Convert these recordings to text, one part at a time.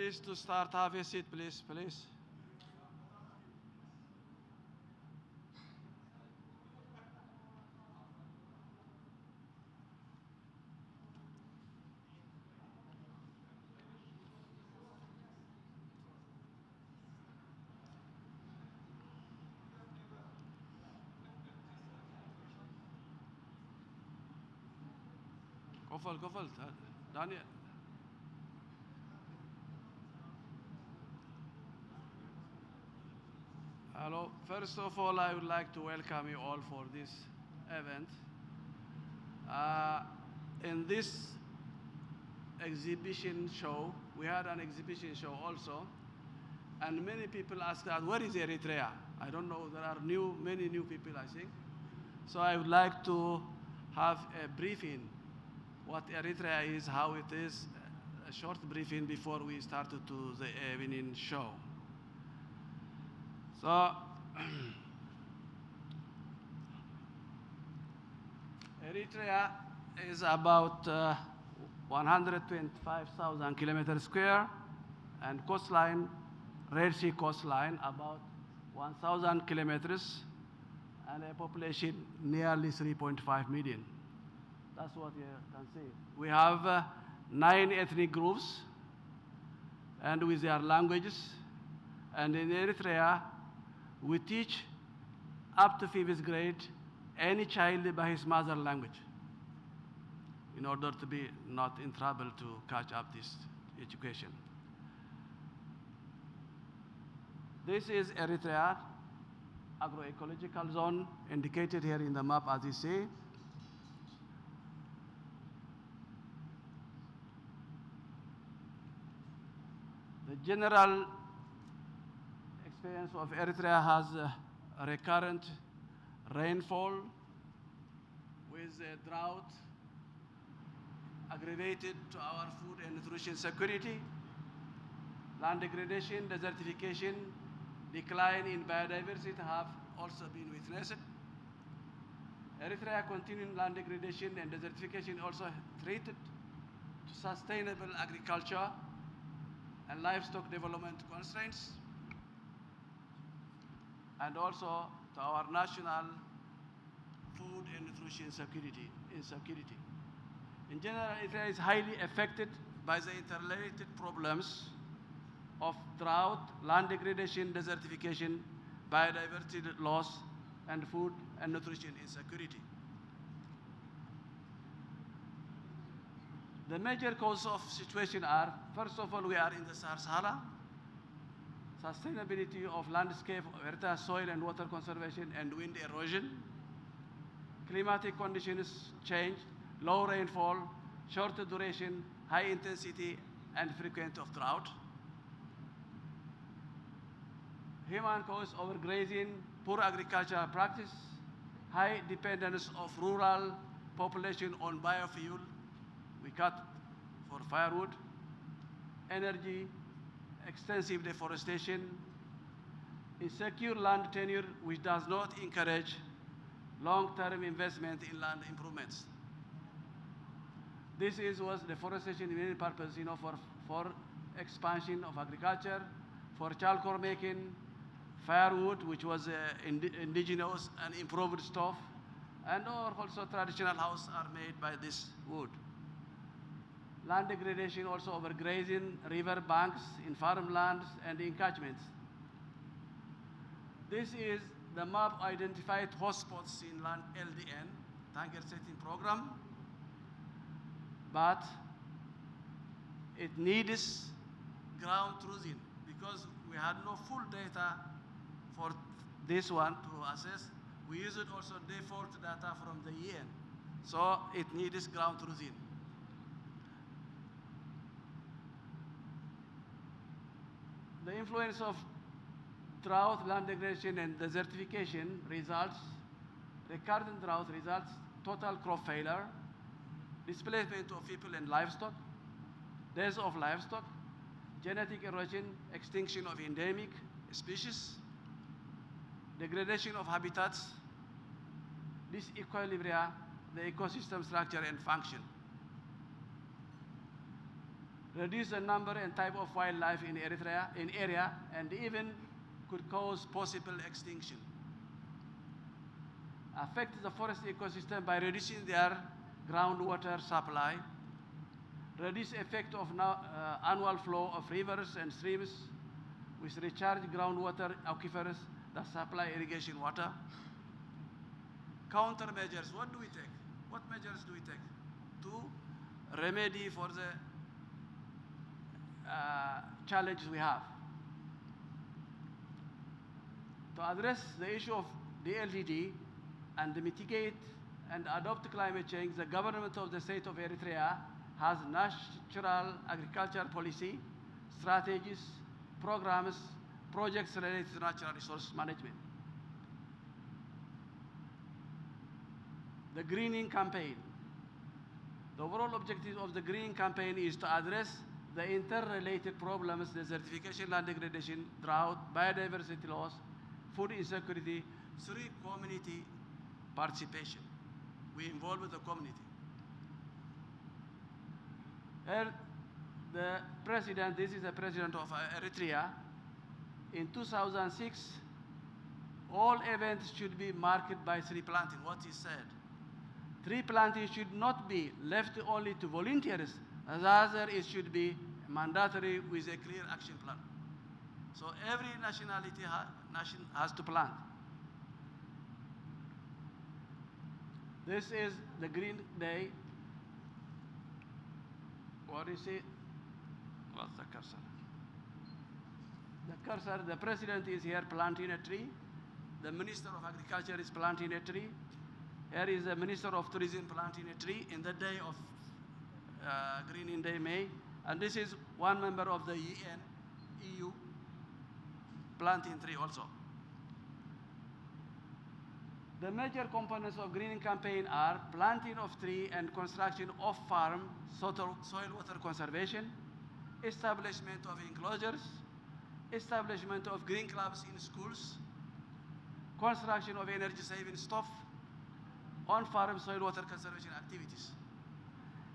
Please to start, have a seat, please, please. قفل دانيال. Hello. First of all, I would like to welcome you all for this event. In this exhibition show, we had an exhibition show also, and many people asked us, where is Eritrea? I don't know, there are many new people, I think. So I would like to have a briefing, what Eritrea is, how it is, a short briefing before we started to the evening show. So, Eritrea is about 125,000 kilometers square, and coastline, Red Sea coastline, about 1,000 kilometers, and a population nearly 3.5 million. That's what you can see. We have 9 ethnic groups, and with their languages. And in Eritrea, we teach up to 5th grade any child by his mother language, in order to be not in trouble to catch up this education. This is Eritrea, agroecological zone indicated here in the map as you see. The general experience of Eritrea has a recurrent rainfall with a drought aggravated to our food and nutrition security, land degradation, desertification, decline in biodiversity have also been witnessed. Eritrea continuing land degradation and desertification also threatened to sustainable agriculture and livestock development constraints, and also to our national food and nutrition security. In general, Eritrea is highly affected by the interrelated problems of drought, land degradation, desertification, biodiversity loss, and food and nutrition insecurity. The major causes of situation are, first of all, we are in the Sahara. Sustainability of landscape, Eritrea soil and water conservation, and wind erosion. Climatic conditions change, low rainfall, short duration, high intensity, and frequent of drought. Human cause overgrazing, poor agricultural practice, high dependence of rural population on biofuel, we cut for firewood, energy, extensive deforestation, insecure land tenure which does not encourage long-term investment in land improvements. This was deforestation in many purposes, for expansion of agriculture, for charcoal making, firewood, which was indigenous and improved stuff, and also traditional houses are made by this wood. Land degradation, also overgrazing river banks in farmlands and encroachments. This is the map identified hotspots in land LDN, target setting program, but it needs ground truthing because we had no full data for this one to assess. We used also default data from the UN, so it needs ground truthing. The influence of drought, land degradation, and desertification results, recurrent drought results, total crop failure, displacement of people and livestock, death of livestock, genetic erosion, extinction of endemic species, degradation of habitats, disequilibria, the ecosystem structure and function. reduce the number and type of wildlife in Eritrea, area, and even could cause possible extinction. Affect the forest ecosystem by reducing their groundwater supply, reduce effect of annual flow of rivers and streams, which recharge groundwater aquifers that supply irrigation water. Countermeasures, what do we take? What measures do we take to remedy for the challenges we have? To address the issue of the LDD and mitigate and adopt climate change, the government of the state of Eritrea has natural agriculture policy, strategies, programs, projects related to natural resource management. The greening campaign. The overall objective of the greening campaign is to address the interrelated problems, desertification, land degradation, drought, biodiversity loss, food insecurity, through community participation. We involve the community. The president, this is the president of Eritrea, in 2006, all events should be marked by tree planting, what he said. Tree planting should not be left only to volunteers, rather it should be mandatory with a clear action plan. So every nationality nation has to plant. This is the Green Day. What is it? What's the cursor? The cursor, the president is here planting a tree. The Minister of Agriculture is planting a tree. Here is the Minister of Tourism planting a tree in the day of Greening Day, May. And this is one member of the EU planting tree also. The major components of greening campaign are planting of tree and construction of farm, soil water conservation, establishment of enclosures, establishment of green clubs in schools, construction of energy saving stuff, on-farm soil water conservation activities,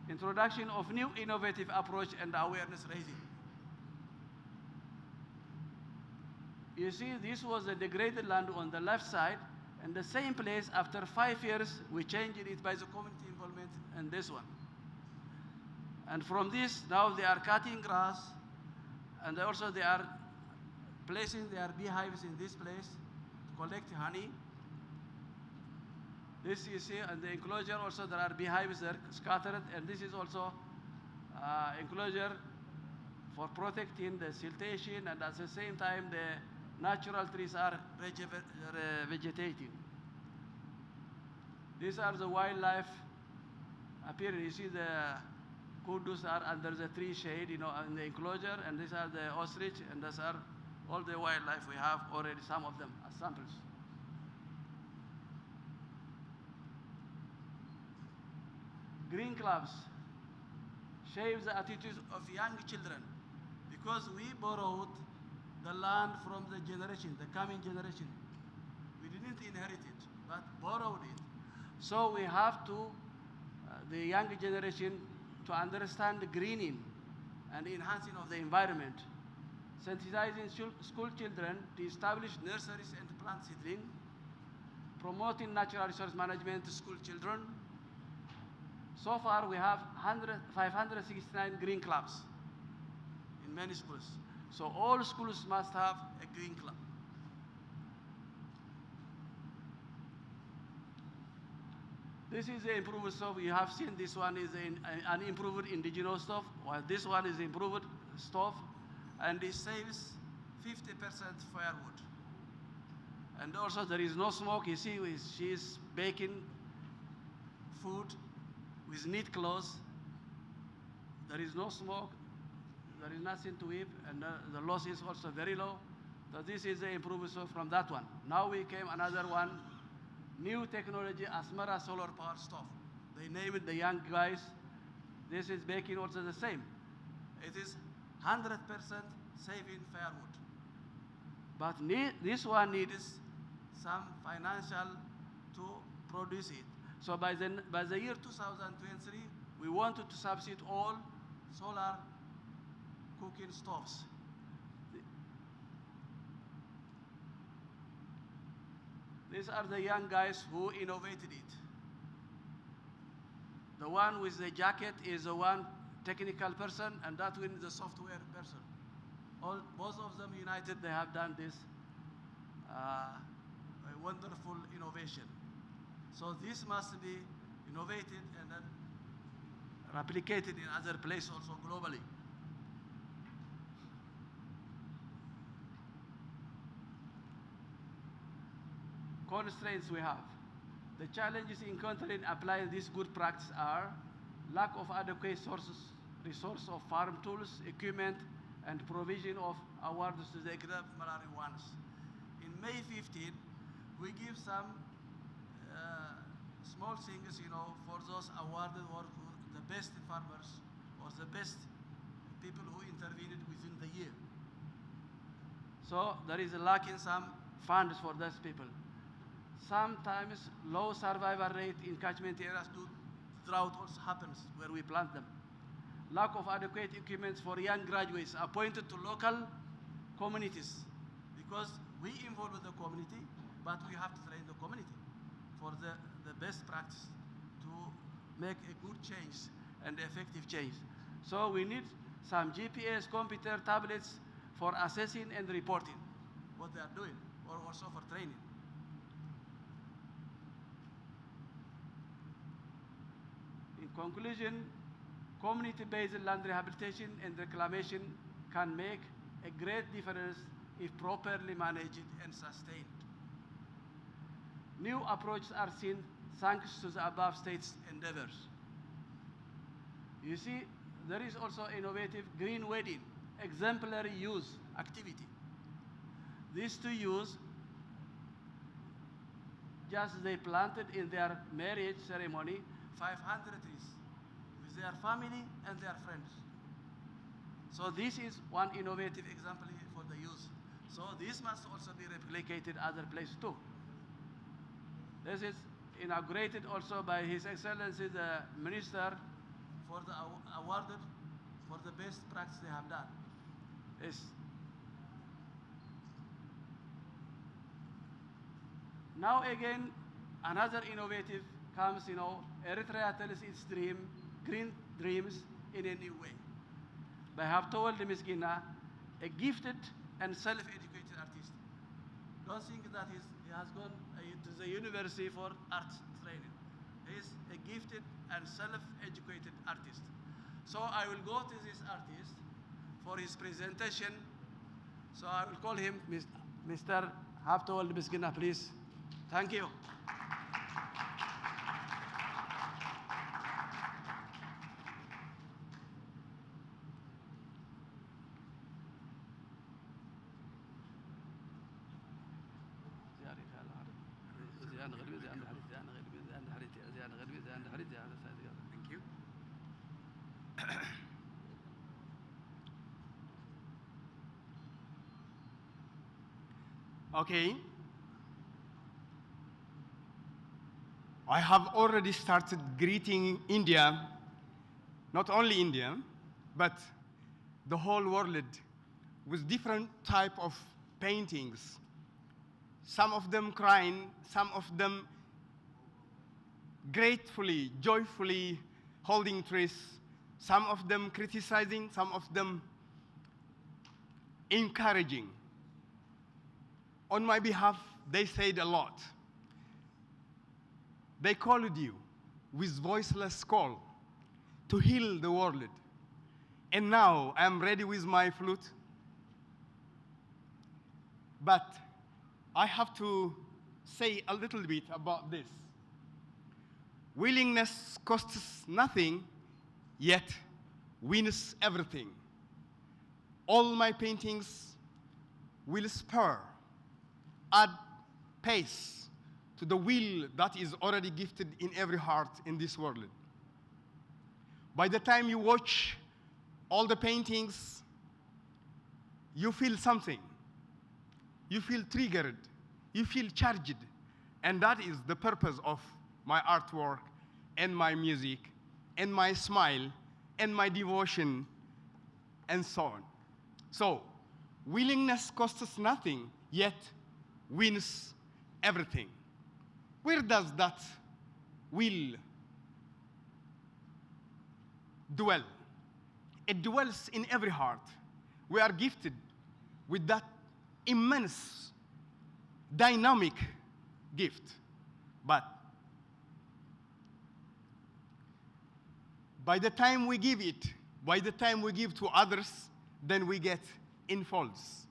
introduction of new innovative approach and awareness raising. You see, this was a degraded land on the left side, and the same place after 5 years, we changed it by the community involvement in this one. And from this, now they are cutting grass, and also they are placing their beehives in this place to collect honey. This you see, and the enclosure also there are beehives that are scattered, and this is also enclosure for protecting the siltation, and at the same time the natural trees are vegetating. These are the wildlife appearing. You see the kudus are under the tree shade, in the enclosure, and these are the ostrich, and these are all the wildlife we have already, some of them as samples. Green clubs shape the attitudes of young children, because we borrowed the land from the generation, the coming generation. We didn't inherit it, but borrowed it. So we have to, the young generation, to understand the greening and enhancing of the environment, sensitizing school children to establish nurseries and plant seedling, promoting natural resource management to school children. So far we have 569 green clubs in many schools. So all schools must have a green club. This is the improved stuff. You have seen this one is an improved indigenous stuff, while this one is improved stuff, and it saves 50% firewood. And also there is no smoke. You see, she is baking food with neat clothes. There is no smoke. There is nothing to weep, and the loss is also very low. So this is the improvement from that one. Now we came another one, new technology, Asmara solar power stove. They name it the young guys. This is baking also the same. It is 100% saving firewood. But this one needs some financial to produce it. So by the year 2023, we wanted to substitute all solar cooking stoves. These are the young guys who innovated it. The one with the jacket is the one technical person, and that one is the software person. Both of them united, they have done this a wonderful innovation. So this must be innovated and then replicated in other places also globally. Constraints we have. The challenges encountered in applying this good practice are lack of adequate resource of farm tools, equipment, and provision of awards to the exemplary ones. In May 15, we give some small things, for those awarded or the best farmers or the best people who intervened within the year. So there is a lack in some funds for those people. Sometimes low survival rate in catchment areas due to drought also happens where we plant them. Lack of adequate equipment for young graduates appointed to local communities, because we involve the community, but we have to train the community for the best practice to make a good change and effective change. So we need some GPS, computer, tablets for assessing and reporting what they are doing, or also for training. In conclusion, community-based land rehabilitation and reclamation can make a great difference if properly managed and sustained. New approaches are seen thanks to the above stated endeavors. You see, there is also innovative green wedding, exemplary use activity. These two use, just they planted in their marriage ceremony 500 trees with their family and their friends. So this is one innovative example for the use. So this must also be replicated other places too. This is inaugurated also by His Excellency the Minister for the awarded for the best practice they have done. Yes. Now again, another innovative comes, Eritrea tells its green dreams in a new way. By Haftold Miskina, a gifted and self-educated artist. Don't think that he has gone to the university for art training. He is a gifted and self-educated artist. So I will go to this artist for his presentation. So I will call him Mr. Haftold Miskina, please. Thank you. Thank you. Okay. I have already started greeting India, not only India, but the whole world with different type of paintings. Some of them crying, some of them gratefully, joyfully holding trees, some of them criticizing, some of them encouraging. On my behalf, they said a lot. They called you with voiceless call to heal the world. And now I am ready with my flute. But I have to say a little bit about this. Willingness costs nothing, yet wins everything. All my paintings will spur, add pace to the will that is already gifted in every heart in this world. By the time you watch all the paintings, you feel something. You feel triggered. You feel charged. And that is the purpose of my artwork and my music and my smile and my devotion and so on. So, willingness costs us nothing, yet wins everything. Where does that will dwell? It dwells in every heart. We are gifted with that immense, dynamic gift. But by the time we give it, by the time we give to others, then we get infalls.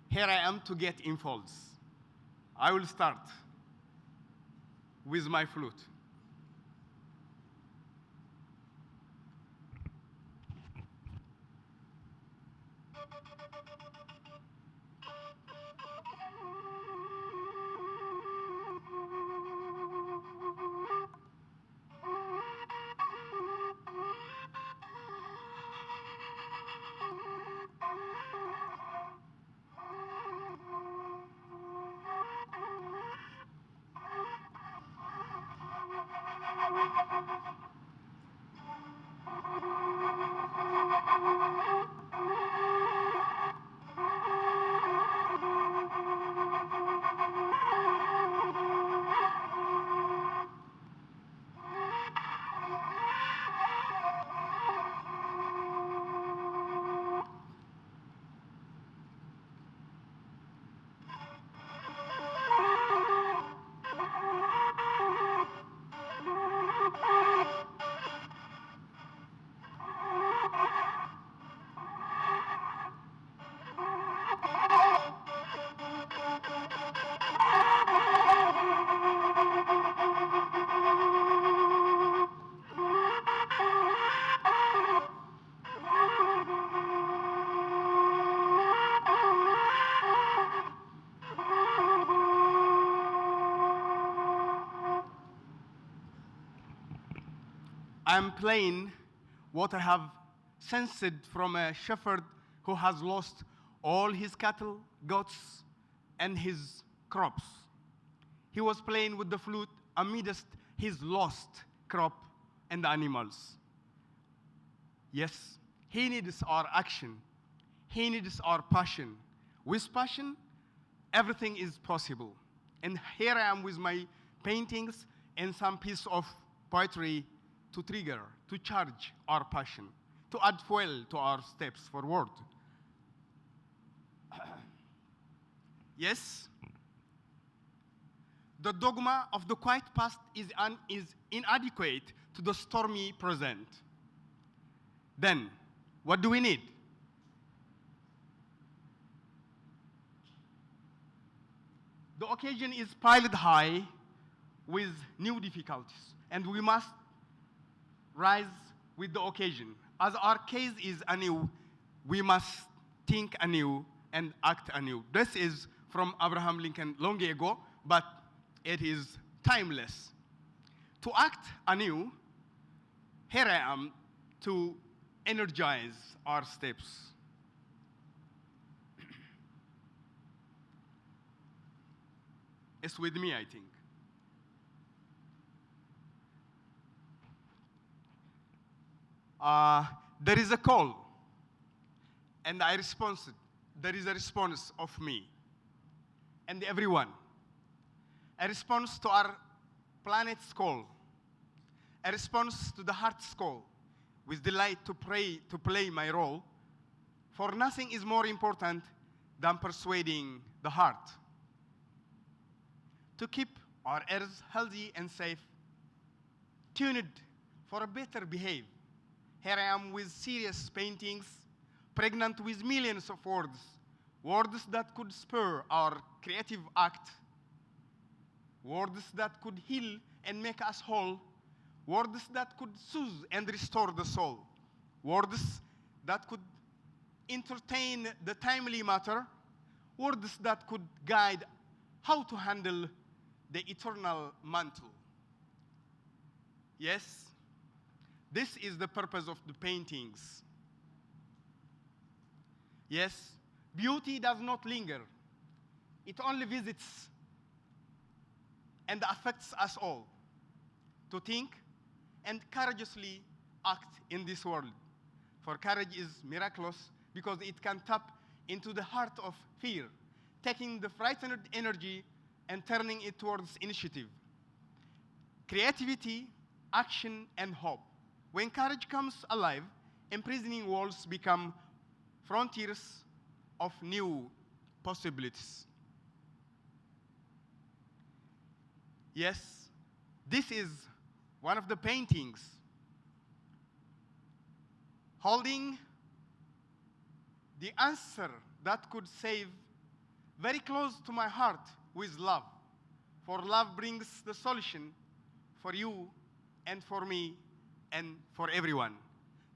Here I am to get infalls. I will start with my flute. I'm playing what I have sensed from a shepherd who has lost all his cattle, goats, and his crops. He was playing with the flute amidst his lost crop and animals. Yes, he needs our action. He needs our passion. With passion, everything is possible. And here I am with my paintings and some piece of poetry to trigger, to charge our passion, to add fuel to our steps forward. Yes, the dogma of the quiet past is inadequate to the stormy present. Then, what do we need? The occasion is piled high with new difficulties, and we must rise with the occasion. As our case is anew, we must think anew and act anew. This is from Abraham Lincoln long ago, but it is timeless. To act anew, here I am to energize our steps. It's with me, I think. There is a call, and I responded. There is a response of me and everyone. A response to our planet's call. A response to the heart's call. With delight to play my role. For nothing is more important than persuading the heart. To keep our earth healthy and safe, tuned for a better behave. Here I am with serious paintings, pregnant with millions of words, words that could spur our creative act, words that could heal and make us whole, words that could soothe and restore the soul, words that could entertain the timely matter, words that could guide how to handle the eternal mantle. Yes, this is the purpose of the paintings. Yes, beauty does not linger. It only visits and affects us all to think and courageously act in this world. For courage is miraculous because it can tap into the heart of fear, taking the frightened energy and turning it towards initiative, creativity, action, and hope. When courage comes alive, imprisoning walls become frontiers of new possibilities. Yes, this is one of the paintings holding the answer that could save very close to my heart with love. For love brings the solution for you and for me and for everyone.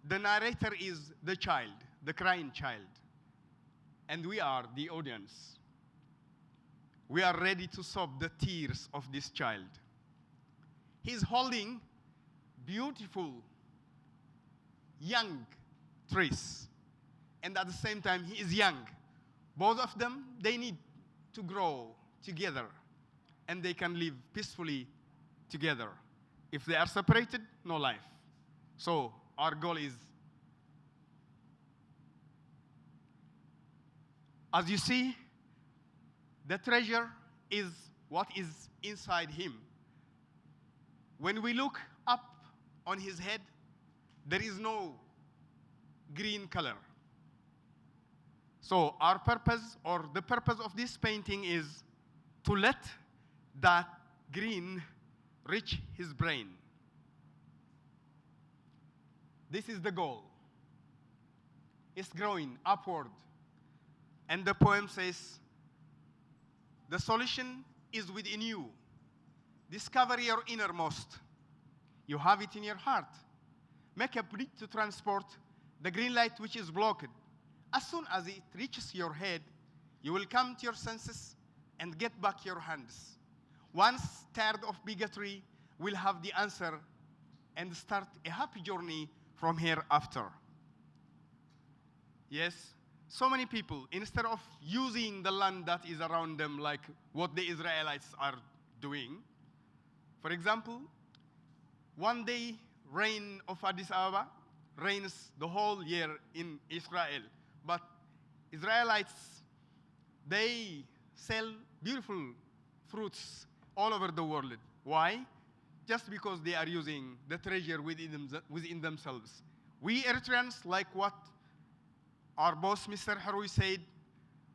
The narrator is the child, the crying child. And we are the audience. We are ready to sob the tears of this child. He's holding beautiful, young trees. And at the same time, he is young. Both of them, they need to grow together. And they can live peacefully together. If they are separated, no life. So our goal is, as you see, the treasure is what is inside him. When we look up on his head, there is no green color. So our purpose, or the purpose of this painting, is to let that green reach his brain. This is the goal. It's growing upward. And the poem says, the solution is within you. Discover your innermost. You have it in your heart. Make a bridge to transport the green light which is blocked. As soon as it reaches your head, you will come to your senses and get back your hands. Once tired of bigotry, will have the answer and start a happy journey from hereafter. Yes, so many people, instead of using the land that is around them like what the Israelites are doing, for example, one day rain of Addis Ababa rains the whole year in Israel. But Israelites, they sell beautiful fruits all over the world. Why? Just because they are using the treasure within themselves. We Eritreans, like what our boss, Mr. Haroui, said,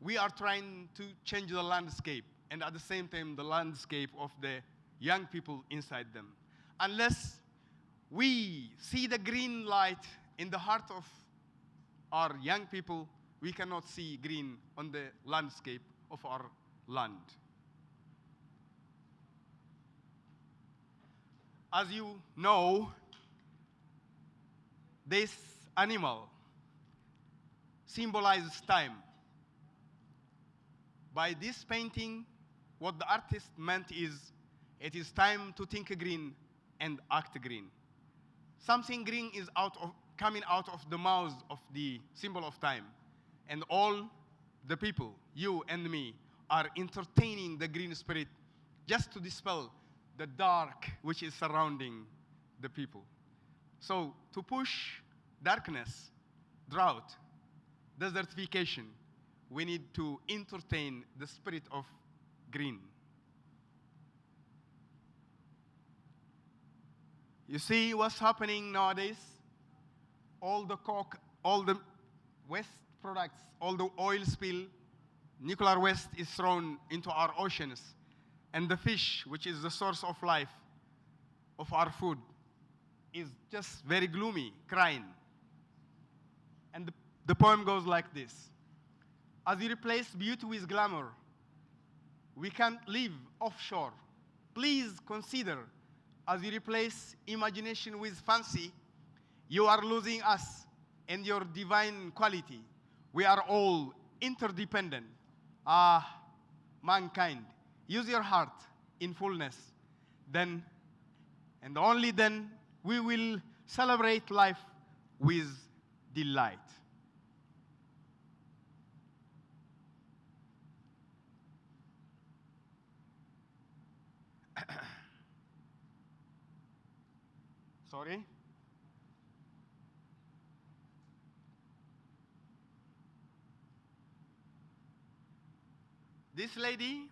we are trying to change the landscape, and at the same time, the landscape of the young people inside them. Unless we see the green light in the heart of our young people, we cannot see green on the landscape of our land. As you know, this animal symbolizes time. By this painting, what the artist meant is, it is time to think green and act green. Something green is coming out of the mouth of the symbol of time. And all the people, you and me, are entertaining the green spirit just to dispel the dark which is surrounding the people. So to push darkness, drought, desertification, we need to entertain the spirit of green. You see what's happening nowadays? All the coke, all the waste products, all the oil spill, nuclear waste is thrown into our oceans. And the fish, which is the source of life, of our food, is just very gloomy, crying. And the poem goes like this. As you replace beauty with glamour, we can't live offshore. Please consider, as you replace imagination with fancy, you are losing us and your divine quality. We are all interdependent. Mankind, use your heart in fullness. Then, and only then, we will celebrate life with delight. Sorry. This lady